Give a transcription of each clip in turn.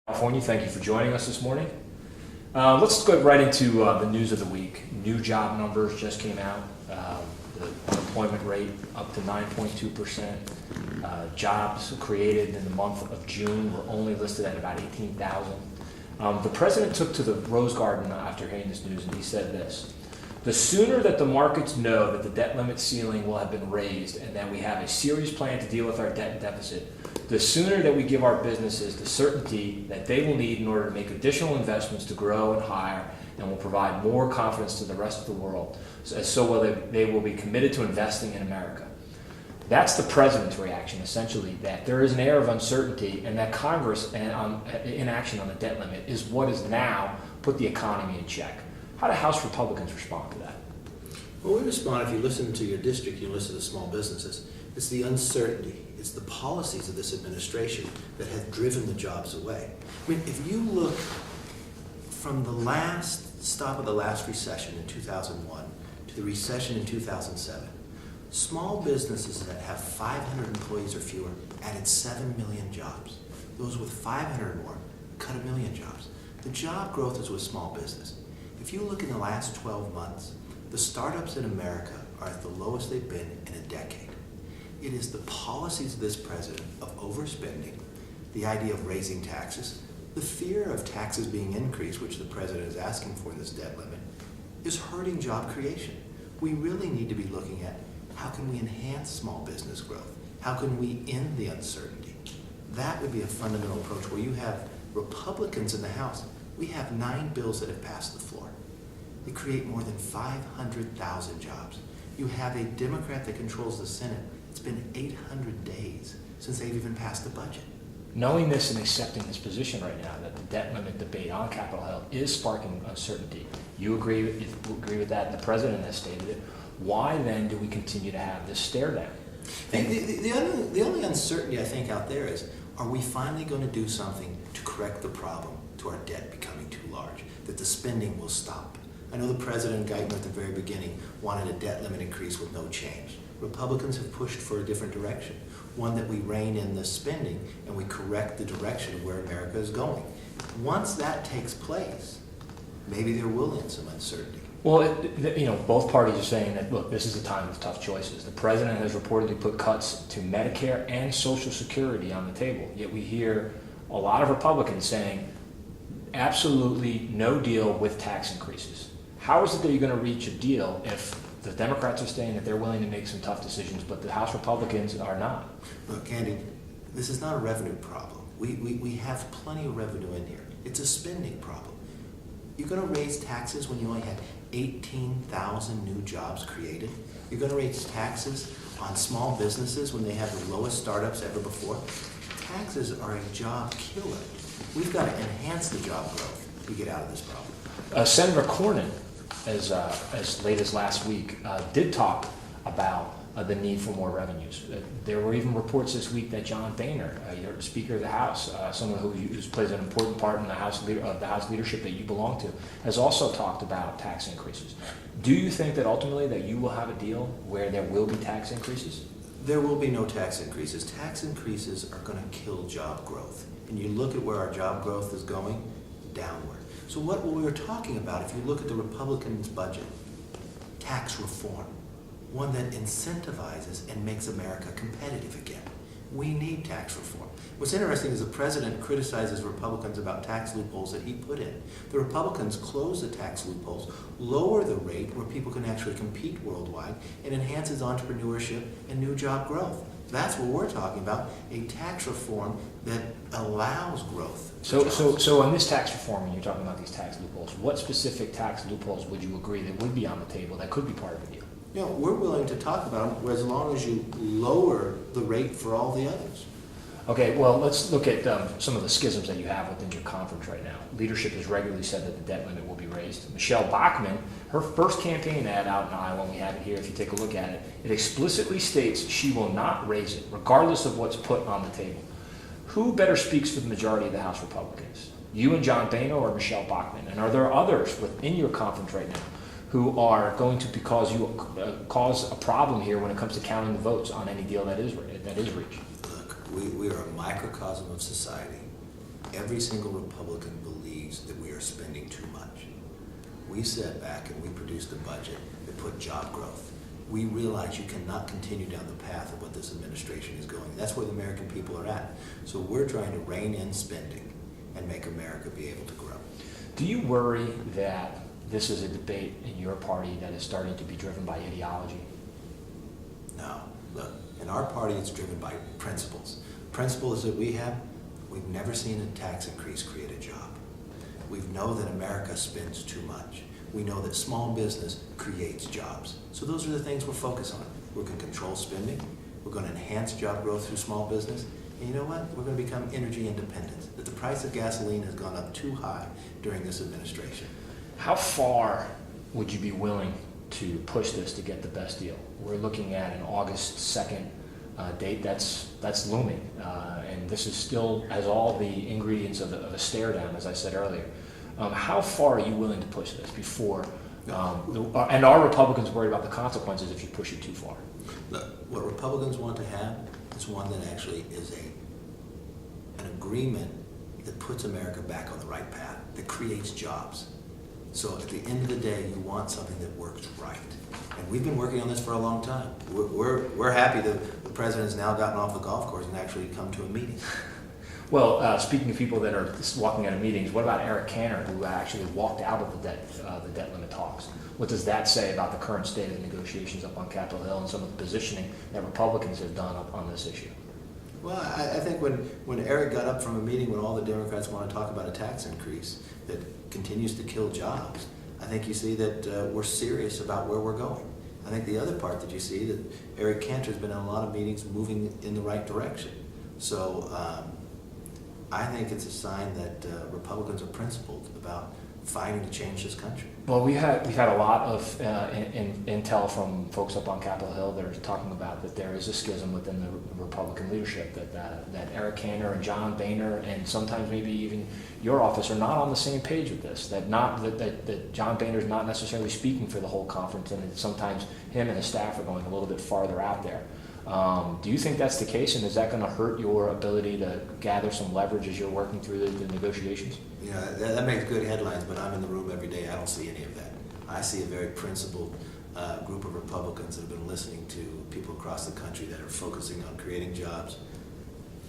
California. Thank you for joining us this morning. Let's go right into the news of the week. New job numbers just came out. The unemployment rate up to 9.2%. Jobs created in the month of June were only listed at about 18,000. The president took to the Rose Garden after hearing this news, and he said this: "The sooner that the markets know that the debt limit ceiling will have been raised and that we have a serious plan to deal with our debt and deficit, the sooner that we give our businesses the certainty that they will need in order to make additional investments to grow and hire, and will provide more confidence to the rest of the world, they will be committed to investing in America." That's the president's reaction, essentially, that there is an air of uncertainty and that Congress and inaction on the debt limit is what has now put the economy in check. How do House Republicans respond to that? Well, we respond, if you listen to your district, you listen to small businesses. It's the uncertainty, it's the policies of this administration that have driven the jobs away. I mean, if you look from the last stop of the last recession in 2001 to the recession in 2007, small businesses that have 500 employees or fewer added 7 million jobs. Those with 500 or more cut 1 million jobs. The job growth is with small business. If you look in the last 12 months, the startups in America are at the lowest they've been in a decade. It is the policies of this president of overspending, the idea of raising taxes, the fear of taxes being increased, which the president is asking for in this debt limit, is hurting job creation. We really need to be looking at how can we enhance small business growth? How can we end the uncertainty? That would be a fundamental approach where you have Republicans in the House. We have 9 bills that have passed the floor. They create more than 500,000 jobs. You have a Democrat that controls the Senate. It's been 800 days since they've even passed the budget. Knowing this and accepting this position right now, that the debt limit debate on Capitol Hill is sparking uncertainty, you agree with that, and the president has stated it. Why then do we continue to have this stare down? The only uncertainty I think out there is, are we finally going to do something to correct the problem to our debt becoming too large, that the spending will stop? I know the president, Geithner, at the very beginning wanted a debt limit increase with no change. Republicans have pushed for a different direction, one that we rein in the spending and we correct the direction of where America is going. Once that takes place, maybe there will end some uncertainty. Well, both parties are saying that, look, this is a time of tough choices. The president has reportedly put cuts to Medicare and Social Security on the table, yet we hear a lot of Republicans saying absolutely no deal with tax increases. How is it that you're going to reach a deal if the Democrats are saying that they're willing to make some tough decisions, but the House Republicans are not? Look, Andy, this is not a revenue problem. We have plenty of revenue in here. It's a spending problem. You're going to raise taxes when you only had 18,000 new jobs created? You're going to raise taxes on small businesses when they have the lowest startups ever before? Taxes are a job killer. We've got to enhance the job growth to get out of this problem. Senator Cornyn, as late as last week, did talk about the need for more revenues. There were even reports this week that John Boehner, your Speaker of the House, someone who plays an important part in the House leadership that you belong to, has also talked about tax increases. Do you think that ultimately that you will have a deal where there will be tax increases? There will be no tax increases. Tax increases are going to kill job growth. And you look at where our job growth is going, downward. So what we were talking about, if you look at the Republicans' budget, tax reform, one that incentivizes and makes America competitive again. We need tax reform. What's interesting is the president criticizes Republicans about tax loopholes that he put in. The Republicans close the tax loopholes, lower the rate where people can actually compete worldwide, and enhances entrepreneurship and new job growth. That's what we're talking about, a tax reform that allows growth. So on this tax reform, when you're talking about these tax loopholes, what specific tax loopholes would you agree that would be on the table that could be part of the deal? We're willing to talk about them as long as you lower the rate for all the others. Okay, well, let's look at some of the schisms that you have within your conference right now. Leadership has regularly said that the debt limit will be raised. Michele Bachmann, her first campaign ad out in Iowa, and we have it here if you take a look at it, it explicitly states she will not raise it, regardless of what's put on the table. Who better speaks for the majority of the House Republicans? You and John Boehner or Michele Bachmann? And are there others within your conference right now who are going to cause a problem here when it comes to counting the votes on any deal that is reached? Look, we are a microcosm of society. Every single Republican believes that we are spending too much. We sat back and we produced a budget that put job growth. We realize you cannot continue down the path of what this administration is going. That's where the American people are at. So we're trying to rein in spending and make America be able to grow. Do you worry that this is a debate in your party that is starting to be driven by ideology? No. Look, in our party it's driven by principles. Principles that we have, we've never seen a tax increase create a job. We know that America spends too much. We know that small business creates jobs. So those are the things we're focused on. We're going to control spending. We're going to enhance job growth through small business. And you know what? We're going to become energy independent. That the price of gasoline has gone up too high during this administration. How far would you be willing to push this to get the best deal? We're looking at an August 2nd date that's looming, and this is still has all the ingredients of a stare down, as I said earlier. How far are you willing to push this before? And are Republicans worried about the consequences if you push it too far? Look, what Republicans want to have is one that actually is an agreement that puts America back on the right path, that creates jobs. So at the end of the day, you want something that works right. And we've been working on this for a long time. We're happy that the president's now gotten off the golf course and actually come to a meeting. Well, speaking of people that are walking out of meetings, what about Eric Cantor, who actually walked out of the debt limit talks? What does that say about the current state of the negotiations up on Capitol Hill and some of the positioning that Republicans have done up on this issue? Well, I think when Eric got up from a meeting when all the Democrats want to talk about a tax increase that continues to kill jobs, I think you see that we're serious about where we're going. I think the other part that you see that Eric Cantor's been in a lot of meetings moving in the right direction. So I think it's a sign that Republicans are principled about fighting to change this country. Well, we've had a lot of intel from folks up on Capitol Hill that are talking about that there is a schism within the Republican leadership, that Eric Cantor and John Boehner and sometimes maybe even your office are not on the same page with this, that John Boehner is not necessarily speaking for the whole conference, and that sometimes him and his staff are going a little bit farther out there. Do you think that's the case, and is that going to hurt your ability to gather some leverage as you're working through the negotiations? Yeah, that makes good headlines, but I'm in the room every day. I don't see any of that. I see a very principled group of Republicans that have been listening to people across the country that are focusing on creating jobs,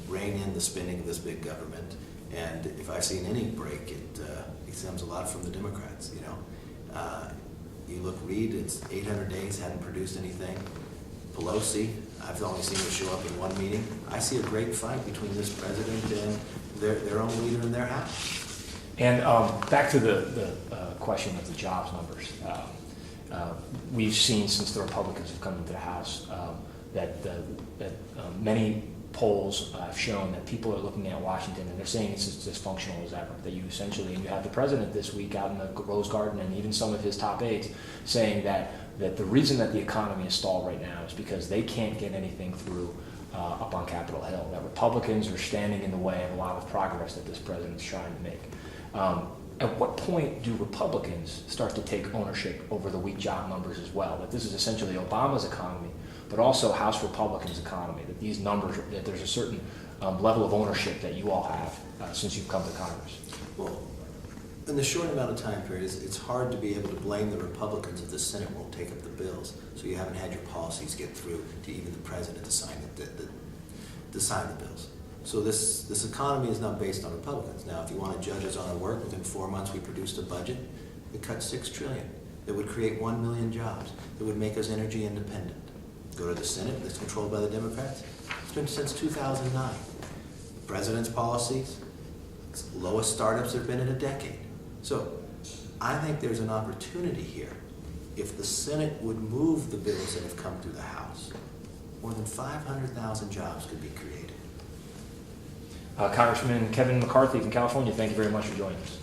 rein in the spending of this big government, and if I've seen any break, it stems a lot from the Democrats. You know, you look, Reid, it's 800 days, hadn't produced anything. Pelosi, I've only seen her show up in one meeting. I see a great fight between this president and their own leader in their house. And back to the question of the jobs numbers. We've seen since the Republicans have come into the House that many polls have shown that people are looking at Washington and they're saying it's as dysfunctional as ever. That you essentially, and you have the president this week out in the Rose Garden and even some of his top aides saying that the reason that the economy is stalled right now is because they can't get anything through up on Capitol Hill, that Republicans are standing in the way of a lot of progress that this president's trying to make. At what point do Republicans start to take ownership over the weak job numbers as well? That this is essentially Obama's economy, but also House Republicans' economy, that these numbers, that there's a certain level of ownership that you all have since you've come to Congress? Well, in the short amount of time period, it's hard to be able to blame the Republicans if the Senate won't take up the bills. So you haven't had your policies get through to even the president to sign the bills. So this economy is not based on Republicans. Now, if you want to judge us on our work, within 4 months we produced a budget that cut $6 trillion, that would create 1 million jobs, that would make us energy independent. Go to the Senate, that's controlled by the Democrats. It's been since 2009. The president's policies, it's the lowest startups there have been in a decade. So I think there's an opportunity here. If the Senate would move the bills that have come through the House, more than 500,000 jobs could be created. Congressman Kevin McCarthy from California, thank you very much for joining us.